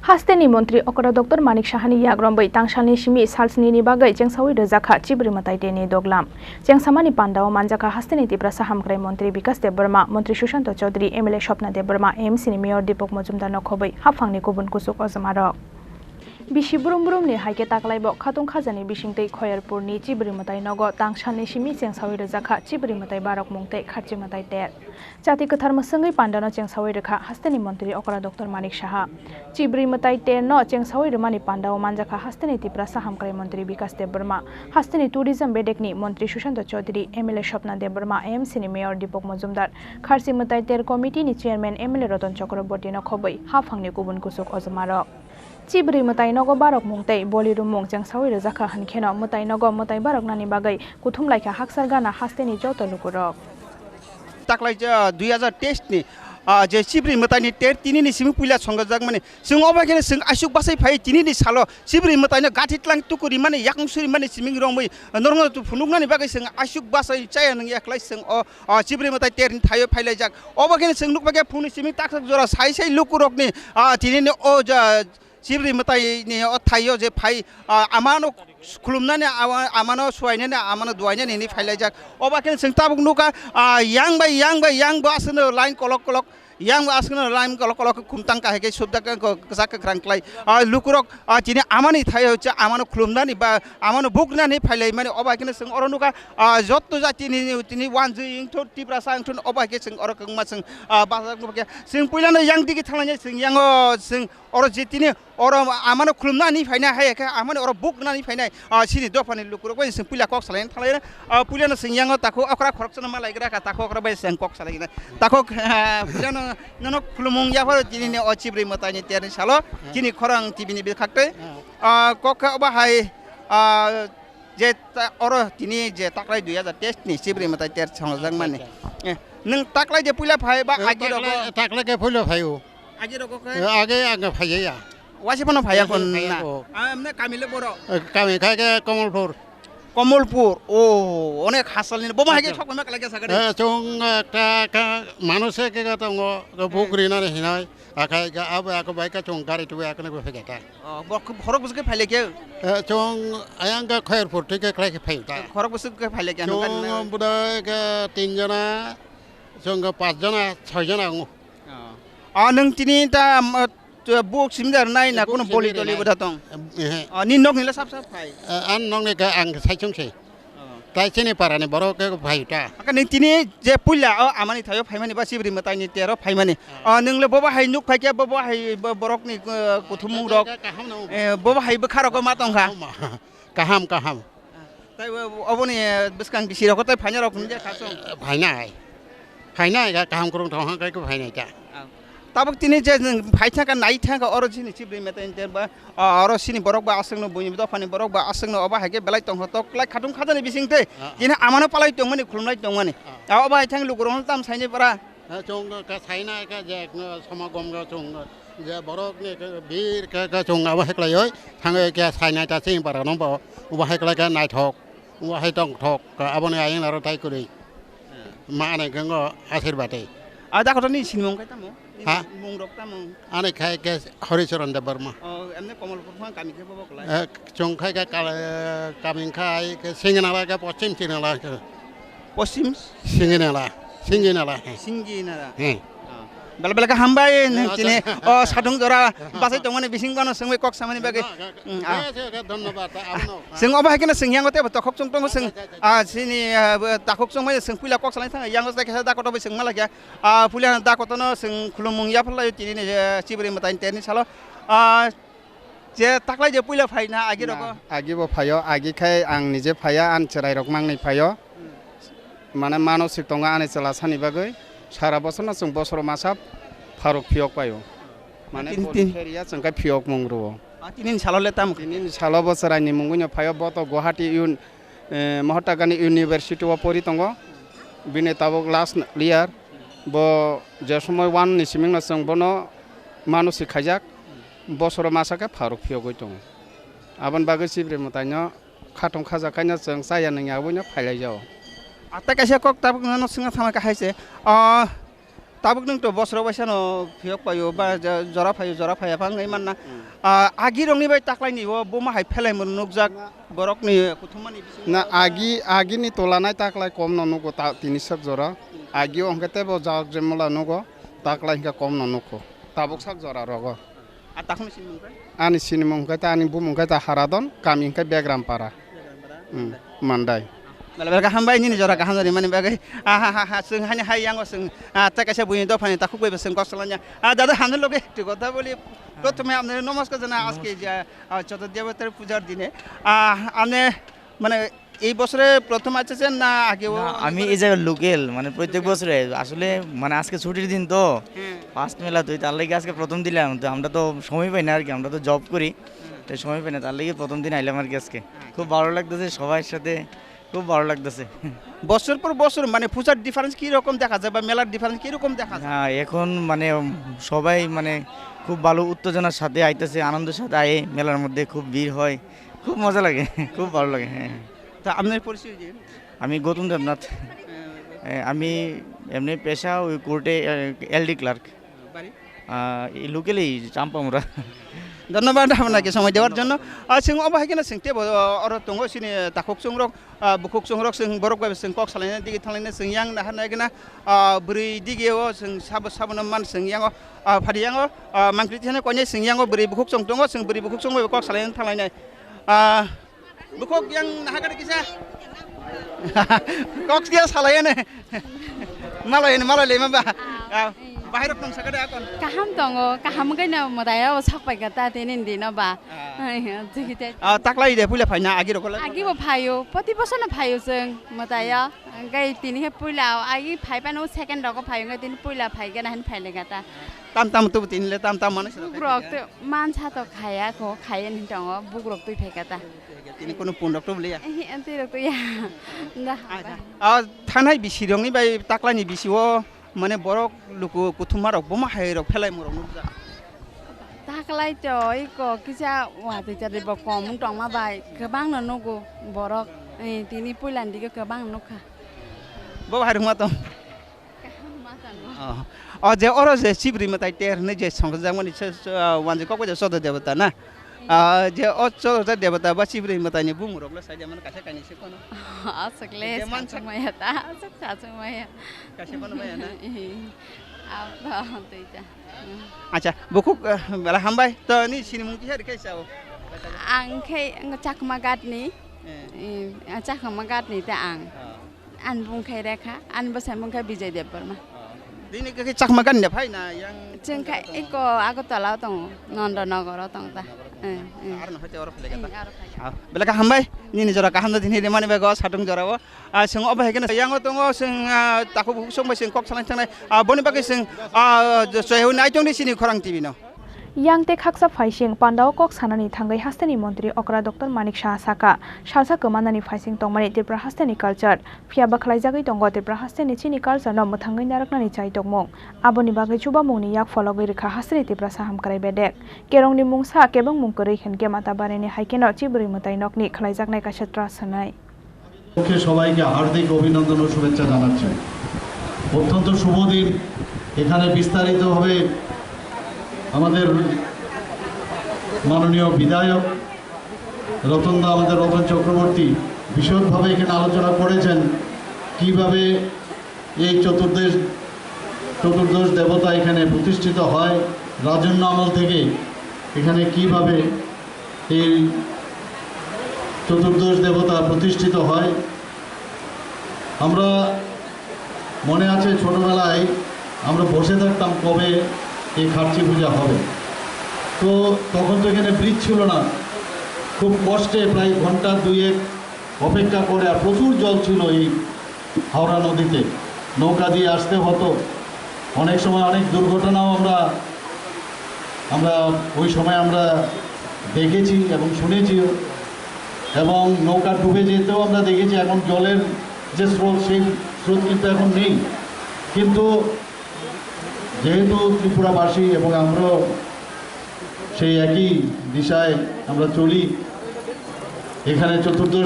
हास्टेनि मन्त्री अकरा डॉक्टर मानिक साहानि याग्रमबै तांसालनि सिमि सालस्निनि बागै जेंसावै रोजाखा चिब्रि मताइतेनि दगलाम जेंसामानि पान्डाव मानजाखा हास्टेनि तिब्रा साहामग्राय मन्त्री विकास देब बर्मा मन्त्री सुशांत चौधरी एमएलए स्वप्ना देब बर्मा एमसीनि मेयर दीपक मजुमदार नखबै हाफांनि गुबुन कुसुक अजमारक बिसि बुरुमनि हाइके ताकलाइबो खातुं खाजानि बिसिंतै खयरपुरनि चिब्रि मताइ नग तांसालनि सिमि जेंसावै रोजाखा चिब्रि मताइ बारक मुंतै खारचि मताइ टेर जाति कथार मसंगै पान्डानो जेंसावै रेखा हास्टेनि मन्त्री अकरा डॉक्टर मानिक साहा चिब्रि मताइ टेर न जेंसावै रमानि पान्डाव मानजाखा हास्टेनि तिब्रा साहामग्राय मन्त्री विकास देब बर्मा हास्टेनि टूरिज्म बेडेकनि मन्त्री सुशांत चौधरी एमएलए स्वप्ना देब बर्मा एमसीनि मेयर दीपक मजुमदार खारचि मताइ टेर कमिटिनि चेयरमैन एमएलए रतन चक्रवर्ती नखबै हाफांनि गुबुन कुसुक अजमारक चिब्रि मताइ नग बारक मुंतै बलिरुम मुं जेंसावै रोजाखा हनखेन मताइ नग मताइ बारक नानि बागै कुथुम लाइखा हाक्सार गाना हास्टेनि जौत लुकुरक ताकलाइ 2023 नि जे चिब्रि मताइनि टेर तिनिनि सिमि पुइला संगजाक माने जों अबाखेने जों आसुक बासै फाइ तिनिनि सालो चिब्रि मताइनो गाथितलां तुकुरि माने याकंसुरि माने सिमिं रंबै नरंग तु फुनुगनानि बागै जों आसुक बासै चाया नों याखलाइ जों चिब्रि मताइ टेरनि थायो फाइलाइ जाक अबाखेने जों लुकबागे फुनि सिमि ताकसाक जरा साइ साइ लुकुरकनि तिनिनि चिब्रि मताइनि थायो जे फाइ आमानो खुलुमनानै आमानो सुवायनानै आमानो दुवायनानै फाइलाइ जाक अबाखेने जों ताबुक नुका yang asनो लाइन कलक yang asno lain kalau kumtang kaheke subda ko sak krangklai lukurok tini amani thayo cha amano khulumnani ba amano buknani phailai mane obakene sing oronuka jotto jati tini wanji ingthor tipra sangthun obake sing orokma sing bazak nuke sing puilano yang digi thangnai sing yang sing oro jitini oro amano khulumnani phaina hayake amano oro buknani phainai sini dofani lukurok bai sing puila kok salain thalai puilano sing yang tako akra khorokchana malaigra ka tako akra bai sing kok salai tako puilano ननो खुलुमुंग याफोर दिनै चिब्रि मताइनि टेरनि सालो दिनै खरां टिभिनि बिखाक्ते कका बाहाय जे अरो दिनै जे ताकलाइ 2023 नि चिब्रि मताइ टेर संजां माने नों ताकलाइ जे पुइला फाय बा आगे रको ताकलाइ के पुइला फायो आगे रको आगे आगे फायया वासिपनो फाया कोन ना हमने कामिले बरो कामि खाके कमलपुर ओ अनेक हासालनि बमा हागे सकमा माकलागे सागरे जों का मानुसे के गतंग बुग्रिना हिनाय आखाय का अब आको बाइका जों गारि तुबे आकने बे फैगता खरक बुसके फाइले के जों आयांग का खयरपुर टिके क्लाय के फायता खरक बुसके फाइले के जों बुदा के 3 जना जों 5 जना 6 जना नों तिनि ता बुक सिमदार नाय ना कोनो बलि दलि बदा दं नि नक निला साब फाइ आन नक ने का आं साइचंसे ताइसेनि पारानि बरो के फाइटा का नों तिनि जे पुइला आमानि थायो फाइमानि बा चिब्रि मताइनि टेरो फाइमानि नोंले बबा हाय नुक फाइके बबा हाय बरकनि कुथुमुं रक बबा हाय बखारक मा दंखा काहाम ताइ अबनि बिसकां बिसिरक ताइ फाइना रक जे खासं फाइनाय का काहाम करं थाहा काय को फाइनाय का ताबक तिनि जे फाइथा का नाइ था का अरो सिनि चिब्रि मताइनि टेर बा अरो सिनि बरक बा आसंनो बुनि दफानि बरक बा आसंनो अबा हागे बेलाय तंग तक लाइ खाथुम खाजानि बिसिंते दिना आमानो पालाय तंगमनि खुलुमनाय तंगमनि अबा हाइथां लुगरन ताम साइनि परा जों का साइनाय का जे समागम ग जों जे बरक ने बीर का जों अबा हेक्लाय थाङै के साइनाय ता सिं पारा नंबा अबा हेक्लाय का नायथक अबा हाइथं थक आबने आयन आरो ताइ कुरै माने गंग आशीर्वादै दाखतनि सिनमं काय तामो हा मुं रक तामो आने खाय के हरिचरण देब बर्मा एमने कमलपुर फां कामि के बबकला जों खाय का कामिं खाय के सिंगनाला का पश्चिम सिंगनाला पश्चिम सिंगनाला बेला का हामबाय तिने सादुं जरा बासै तंगने बिसिं गानो संबै कक सामानि बागे धन्यवाद आपनो जों अबा हायकेना जों यांगते तखक जों तंग जों सिनि ताखक जों जों पुइला कक सालाय थाङो यांग जायखा दाकत बे जों मालाया पुइला दाकतनो जों खुलुमुं याफलाय तिनि चिब्रि मताइनि टेरनि सालो जे ताकलाय जे पुइला फाइना आगे रको आगेबो फायो आगेखाय आं निजे फाया आन चराय रक मांनै फायो माने मानसिक तंगा आने चला सानि बागै सारा बसरना जों बसर मासाब फारुक फियक पायो माने फेरिया जोंका फियक मंग्रो तिनि सालले ताम तिनि साल बसरानि मंगुनो फायो बत गुवाहाटी महात्मा गान्धी इउनिभार्सिटी अफ परि तंग बिने ताबक लास्ट लियार ब जे समय 1 नि सिमिंना जों बनो मानसिक खायजाक बसर मासाके फारुक फियक गय दं आबन बागै चिब्रि मताइनो खाथं खाजाखायनो जों जाया नों याबोनो फायलाय जाओ आता कैसे कक ताब न सिंगा थामा का हाइसे tabuk nung to bosro baisano phiok payo ba jora phayo phang ei manna agi rongni bai taklai ni o boma hai phelai mun nukjak borok ni kuthumani না আগি নি তোলানাই তাকলাই কম ননুকো তা 300 জোড়া আগি অঙ্কেতে ব যাক জেমলা নুকো তাকলাই হিংকা কম ননুকো তাবক সাক জোড়া রগ a takhni sin mun আনি সিনিমংকাই তা আনি বুমংকাই তা হারাদন কামি হিংকাই বেগ্রাম পারা Mandai Kalau mereka hamba ini jora kaham dari mana bagai seng hanya hai yang seng tak kasih bunyi doa ni takut gue seng kos selanya dadah hamil loge tu kota boleh প্রথমে আপনাদের নমস্কার জানাই আজকে যে চতুর্দেবতার পূজার দিনে আপনি মানে এই বছরে প্রথম আসছেন না আগেও আমি এই জায়গার লোকাল মানে প্রত্যেক বছরে আসলে মানে আজকে ছুটির দিন তো ফার্স্ট মেলা তো তার লাগে আজকে প্রথম দিলাম তো আমরা তো সময় পাই না আর কি আমরা তো জব করি তো সময় পাই না তার লাগে প্রথম দিন আইলাম আর কি আজকে খুব ভালো লাগতেছে সবার সাথে খুব ভালো লাগতেছে বছর পর বছর মানে পূজার ডিফারেন্স কি রকম দেখা যায় বা মেলার ডিফারেন্স কি রকম দেখা যায় হ্যাঁ এখন মানে সবাই মানে খুব ভালো উত্তেজনার সাথে আইতেছে আনন্দের সাথে আয়ে মেলার মধ্যে খুব ভিড় হয় খুব মজা লাগে খুব ভালো লাগে হ্যাঁ তা আপনার পরিচয় যে আমি গৌতম দেবনাথ আমি এমনি পেশা ওই কোর্টে এলডি ক্লার্ক বাড়ি এই লোকালেই চাম্পামুরা ধন্যবাদ আপনাকে সময় দেওয়ার জন্য जों अबाहायखौनो सोंथे अर दङ सिनि दाखक संरक बुखक संरक जों बरक बाय जों कक सालायना दिगि थालायना जों यां नाहानायगना ब्रै दिगियाव जों साबन मान जों यां फादियां मांख्रिथिना कयने जों यां ब्रै बुखक सं दङ जों ब्रै बुखक सं कक सालायना थालायनाय बुखक यां नाहागड किसा कक गया सालायने मालाय माबा बाहेर दं सागड आकन kaham tongo kaham gaina modaya o sakpai gata tenin dina ba jigite taklai de pula phaina agi rokala agi bo phayo poti bosana phayo jeng modaya gai tini he pula agi phaipa no second roko phayo gai tini pula phai gana han phaile gata tam tu tinle tam mane bugrok to man cha to khaya ko khayen tongo bugrok tu phai gata tini kono pundok to beli ya ante rok to ya da thanai bisirongni bai taklani bisiwo মানে বরক লোক কুথুমারক বমা হাইরক ফেলাই মরক Nuja taklai choi ko kisa wa te jare bo kom tong ma bai kebang no nugo borok tini pulan dige kebang nukha bo hairuk ma to যে or যে চিবরি মাতাই টের নে যে সংজাং মানে ওয়ানজে cock যে সদ দেবতা না যে অচল দেবতা বা চিবরি মাতাই নে বুমুরক লা সাইডে মানে কাছে কানি সে কোন asakle samaya ta asak samaya কাছে কোন ভাই না apa tuita আচ্ছা বুকুক বেলা হামবাই তো নি সিনিমু কি হের কাইসাও ang khay chakmagat ni chakmagat ni ta ang an bung khay rekha an basai bung khay bijay debarma দিনে কে চাকমাগান নে ভাই না young jeng khay iko agotala tong nondonogor tong ta আর না হতে অর ফেলে গেতা বেলা কা হামবাই নি জরা কা হামদা দিনে রেমানি বেগো সাটং জরাও जों अबाहायखौनो यां दङ जों ताखौ संबाय जों कक सालाय थांनाय बनि बागै जों जयहु नायतंनि सिनि खरां टिभि न Yangte khaksa phaising pandao kok sanani thangai hasteni montri okra Dr. Manik Shah Saka salsa kemanani phaising tongmani Tripura hasteni culture phia bakhlaijagai tongo Tripura hasteni chini culture no muthangai naraknani chai tongmong aboni bagai chuba mungni yak fologoi rekha hasteni Tripura saham karai bedek kerongni mungsa kebang mungkori henke mata bareni haikeno chiburi mutai nokni khlaijaknai kasatra sanai ওকে সবাইকে হার্দিক অভিনন্দন ও শুভেচ্ছা জানাচ্ছি অত্যন্ত শুভ দিন এখানে বিস্তারিতভাবে আমাদের মাননীয় বিধায়ক আমাদের রতন চক্রবর্তী বিশদভাবে এখানে আলোচনা করেছেন কিভাবে এই চতুর্দশ দেবতা এখানে প্রতিষ্ঠিত হয় রাজন্য আমল থেকে এখানে কিভাবে এই চতুর্দশ দেবতা প্রতিষ্ঠিত হয় আমরা মনে আছে ছোটবেলায় আমরা বসে থাকতাম কবে এই খার্চি পূজা হবে তো তখন তো এখানে ব্রিজ ছিল না খুব কষ্টে প্রায় ঘন্টা দুয়েক অপেক্ষা করে আর প্রচুর জল ছিল এই হাওড়া নদীতে নৌকা দিয়ে আসতে হতো অনেক সময় অনেক দুর্ঘটনাও আমরা ওই সময় আমরা দেখেছি এবং শুনেছিও এবং নৌকা ডুবে যেতেও আমরা দেখেছি এখন জলের যে স্রোত সেই স্রোত কিন্তু এখন নেই কিন্তু যেহেতু ত্রিপুরাবাসী এবং আমরাও সেই একই দিশায় আমরা চলি এখানে চতুর্দশ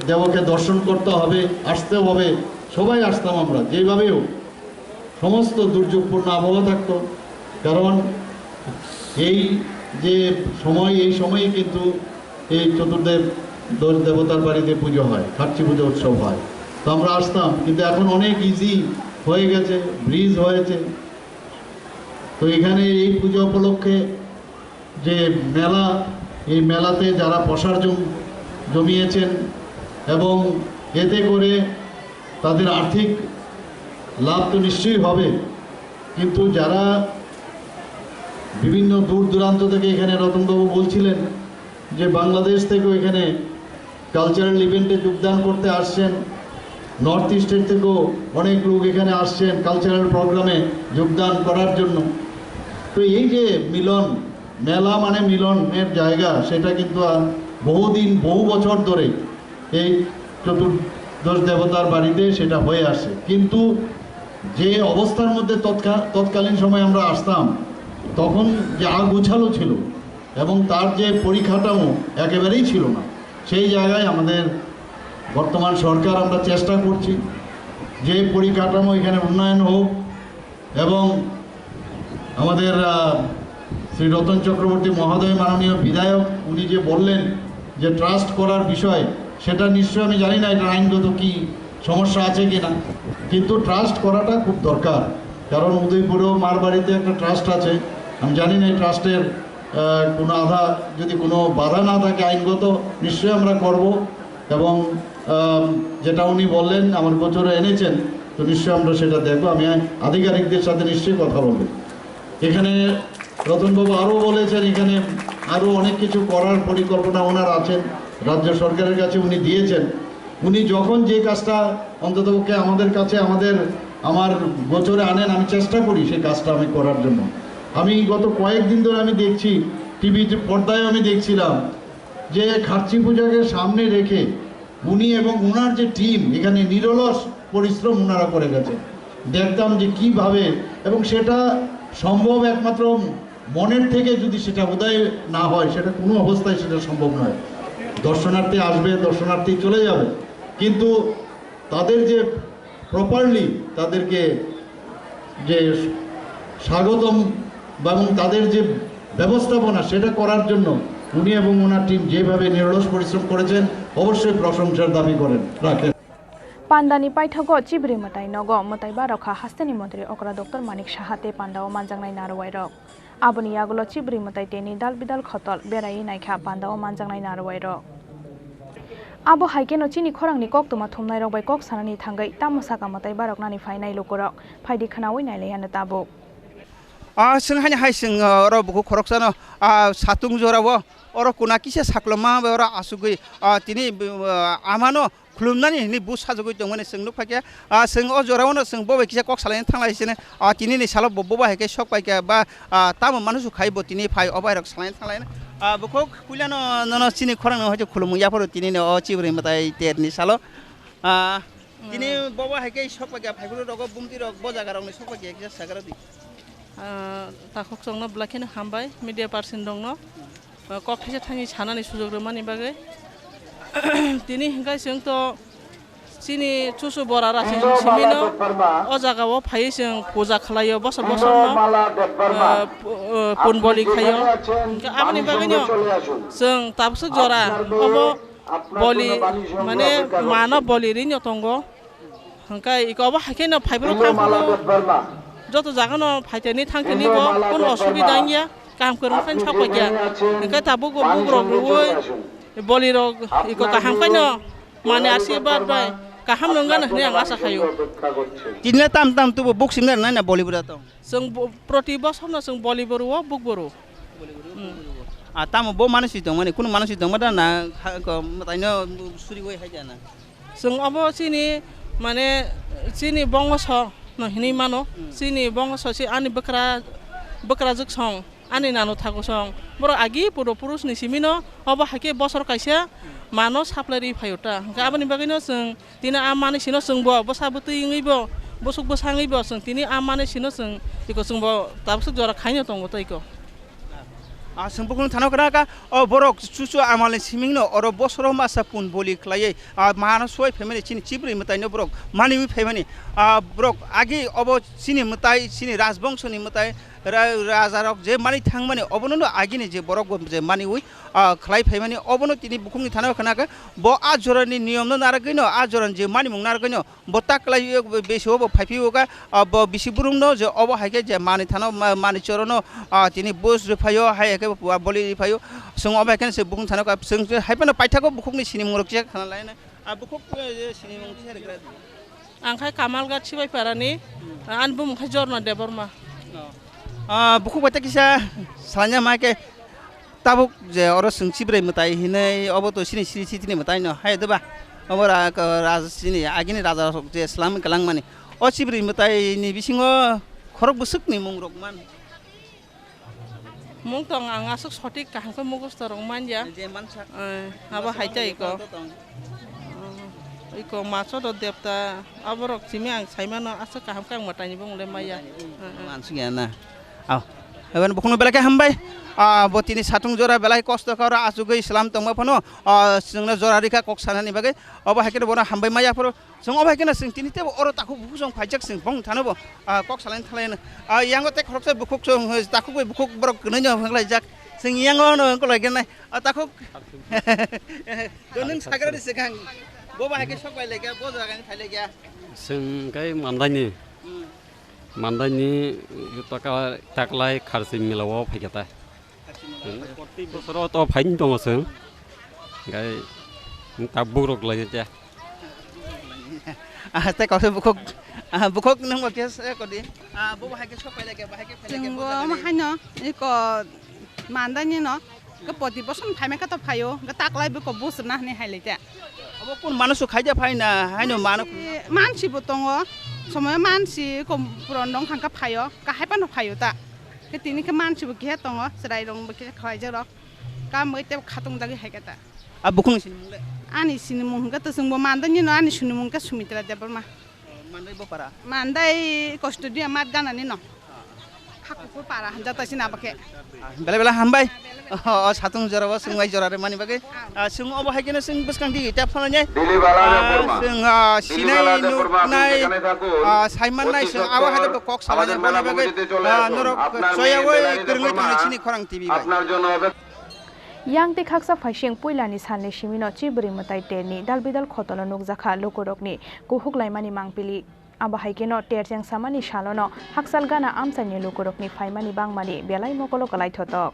দেবকে দর্শন করতে হবে আসতে হবে সবাই আসতাম আমরা যেভাবেও সমস্ত দুর্যোগপূর্ণ আবহাওয়া থাকতো। কারণ এই যে সময়, এই সময়ে কিন্তু এই চতুর্দেব দেবতার বাড়িতে পুজো হয়, খার্চি পুজো উৎসব হয়। তো আমরা আসতাম, কিন্তু এখন অনেক ইজি হয়ে গেছে, ব্রিজ হয়েছে। তো এখানে এই পুজো উপলক্ষে যে মেলা, এই মেলাতে যারা প্রসার জমিয়েছেন এবং এতে করে তাদের আর্থিক লাভ তো নিশ্চয়ই হবে, কিন্তু যারা বিভিন্ন দূর দূরান্ত থেকে এখানে, রতনবাবু বলছিলেন যে বাংলাদেশ থেকেও এখানে কালচারাল ইভেন্টে যোগদান করতে আসছেন, নর্থ ইস্টের থেকেও অনেক লোক এখানে আসছেন কালচারাল প্রোগ্রামে যোগদান করার জন্য। তো এই যে মিলন, মেলা মানে মিলনের জায়গা, সেটা কিন্তু আর বহুদিন, বহু বছর ধরে এই চতুর্দশ দেবতার বাড়িতে সেটা হয়ে আসে। কিন্তু যে অবস্থার মধ্যে তৎকালীন সময় আমরা আসতাম, তখন যে আগোছালো ছিল এবং তার যে পরিকাঠামো একেবারেই ছিল না। সেই জায়গায় আমাদের বর্তমান সরকার, আমরা চেষ্টা করছি যে পরিকাঠামো এখানে উন্নয়ন হোক এবং আমাদের শ্রী রতন চক্রবর্তী মহোদয়, মাননীয় বিধায়ক, উনি যে বললেন যে ট্রাস্ট করার বিষয়, সেটা নিশ্চয়ই আমি জানি না এটা আইনগত কি সমস্যা আছে কি না, কিন্তু ট্রাস্ট করাটা খুব দরকার। কারণ উদয়পুরেও মার বাড়িতে একটা ট্রাস্ট আছে, আমি জানি না এই ট্রাস্টের কোনো যদি কোনো বাধা না থাকে আইনগত, নিশ্চয়ই আমরা করব। এবং যেটা উনি বললেন আমার বছরে এনেছেন, তো নিশ্চয়ই আমরা সেটা দেখব। আমি আধিকারিকদের সাথে নিশ্চয়ই কথা বলব। এখানে রতনবাবু আরও বলেছেন এখানে আরও অনেক কিছু করার পরিকল্পনা ওনার আছেন, রাজ্য সরকারের কাছে উনি দিয়েছেন। উনি যখন যে কাজটা অন্ততপক্ষে আমাদের কাছে আমার গোচরে আনেন, আমি চেষ্টা করি সেই কাজটা আমি করার জন্য। আমি গত কয়েকদিন ধরে আমি দেখছি, টিভিতে পর্দায় আমি দেখছিলাম যে খার্চি পূজাকে সামনে রেখে উনি এবং ওনার যে টিম এখানে নিরলস পরিশ্রম ওনারা করে গেছে। দেখতাম যে কিভাবে, এবং সেটা সম্ভব একমাত্র মনের থেকে, যদি সেটা উদয় না হয় সেটা কোনো অবস্থায় সেটা সম্ভব নয়। দর্শনার্থী আসবে, দর্শনার্থী চলে যাবে, কিন্তু তাদের যে প্রপারলি তাদেরকে যে স্বাগতম এবং তাদের যে ব্যবস্থাপনা, সেটা করার জন্য উনি এবং ওনার টিম যেভাবে নিরলস পরিশ্রম করেছেন, অবশ্যই প্রশংসার দাবি রাখেন। পান্ডানি পাইথগো চিবরি মতাই নগ মতাই বারখা হাস্তেনি মন্ত্রী অকরা ডক্টর মানিক সাহাতে পান্ডাও মানজাংনাই নারওয়াই রক আবনি আগলো চিবরি মতাই টেনি দাল বিদাল খতল বেড়াই নাইখা পান্ডাও মানজাংনাই নারওয়াই রক আবো হাইকেনো চিনি খরাংনি কক তুমা থুমনাই রক বাই কক সানানি থাঙ্গাই তামসাকা মতাই বারক নানি ফাইনাই লোকরক ফাইদি খানাওই नायलायानो ताबो जोंहानि हाय जों बुखौ खरकसानो सातुं जरावो अर कुना किसे साख्लमा अर आसुगै तिनि आमानो खुलुमनानै नि बु साजुगै दंमोन जों नुफाके जों अ जरावनो जों बबे किसे कक सालायनो थांलायसिनो तिनि नि साल बबबा हायके सक पाइके बा ताम मानुस खाइबो तिनि फाइ अबायरक सालायनो थांलायनो बुखौ पुलानो नन चिनि खरांनो हयतो खुलुमयाफोर तिनि न चिबरि मताय तेरनि साल तिनि बबा हायके सक पाइके फाइफोर रग बुमति रग बजागारावनो सक पाइके किसे सागारा दि ताखक संनो ब्लाखेनो हामबाय मिडिया पार्सन दंनो कफिसे थाङि सानानै सुजुग रोमानि बागै दिनै हिंगाय जों तो चिनि चुसु बरा रासि सिमिनो अ जागाव फाय जों पूजा खालायो बसर बसर पुनबलि खायो आमनि बागैनो जों ताबसो जरा अबो बलि माने मानव बलि रिनो तंगो हंकाय इकबो हाकेनो फाइब्रो थांफालो যত জাগানো ফাইতেনি থাংতেনিব কোনো অসুবিধা গিয়া কাম করন খান সাপা গিয়া একা তাবো গো বুগ্রগ রুই বলি রগ ইকো কাহাম কাইনো মানে আশীর্বাদ বাই কাহাম নঙ্গান হনে আং আশা খায়ো তিনলে তাম তাম তুবো বক্সিং না না বলিবুরা তো जों प्रति বছর না जों বলিবরুও বুকবরু তাম বো মানসি দং মানে কোন মানসি দং মাদা না তাইনো সুরি গই হাই জানা जों अबो चिनि माने चिनि बंगस हिनी मानो चिनी बंग ससी आनी बकरा जुग सं आनी नानो थागो सं बर आगि पुरो पुरुष नि सिमिनो अब हाके बसर काइसे मानो साप्लारि फायोटा गाबनि बागैनो जों तिना आ माने सिनो जोंबो बसाबुतु इंगैबो बसुक बसाङैबो जों तिनि आ माने सिनो जों इको जोंबो ताबसुक जरा खाइनो दंगो तइको Sembukung thano kana ka borok chuchu amale siming no oro bosoro masa pun boli khlai mana soi family chini chibri mutai no borok mani wi family borok agi obo chini mutai chini rajbongso ni mutai raja rok je mani thang mani obono no agi ni je borok je mani wi khlai family obono tini bukung ni thano kana ka bo ajorani niyom no naragino ajoran je mani mung naragino botta khlai beso bo phaipi ka bo bisiburung no je obo haike je mani thano mani chorono tini bos ruphayo hai ke boli ruphayo sung oba ken se bukung thano ka sung haipano paithako bukung ni sini murok je khana laina bukuk sini mung se regra angkai kamal ga chibai parani anbum khai jorna deborma bukuk bata kisa salanya ma ke tabuk je oro sung chibre mutai hinai obo to sini sini mutai no hai deba obo raja sini agini raja je islam kalang mani o chibre mutai ni bisingo khorok busuk ni mung rok man mung tong angasuk sotik kahang ko mugus torong manja aba haita iko maso do depta aborok simi ang saimano asa kaham kang matani bong le maya mansung ya na aw eban bukung belake hambai botini satung jora belai kosto kara asugo islam tongma phono sungna jora rika kok sanani bagai oba hakene bona hambai maya poro sung oba hakene sung tini te oro taku bukung phajak sung bong thanobo kok salan thalain yango te khorok se bukuk sung taku bukuk borok gnyo hanglai jak sung yango no ko lagi nai taku donung sagar di sekang boba hake sok bai lega bo jaga ni thale gya sung kai mandani yutaka taklai kharsi milawo phigata proti bosoro to phain dong sung gai taburok lai ja te ko bukok nang ma kes ko di boba hake sok bai lega ba hake phale ge bo ma haino iko mandani no ke poti boson phaime ka to phayo ga taklai be ko busna ni hailete obo kun manusu khaija phaina haino manu mansi botongo সময় মানসি কম পুরন্দং খাঙ্কা ফায়ো কাহাই পানো ফায়ো তা কে তিনি কে মানসি বকি হে তং সরাই রং বকি খাই জর কাম মইতে খাতং দাগি হাইকাতা bukung sini mule ani sini mung ka to sungbo mandani no ani suni mung ka sumitra debarma mandai bo para mandai kosto dia mat ganani no hakku para jata sina bake bela bela hambai satung jora wa sungai jora re mani bagai sung obo hakene sung buskang di tap phone nyai sung sinai nai saiman nai sung awa hada kok salanya bana bagai norok soya woi kerngai tang sini khorang tv bai yang te khaksa phaiseng puilani sanle simino chibri matai teni dalbidal khotolo nukjakha lokorokni kuhuk laimani mangpili aba haikeno terjang samani shalono haksal gana amsani lokorokni phaimani bangmani belai mokolo kalai thotok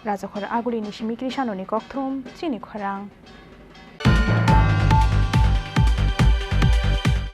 rajakhor aguli ni simi krishanoni kokthum chini khorang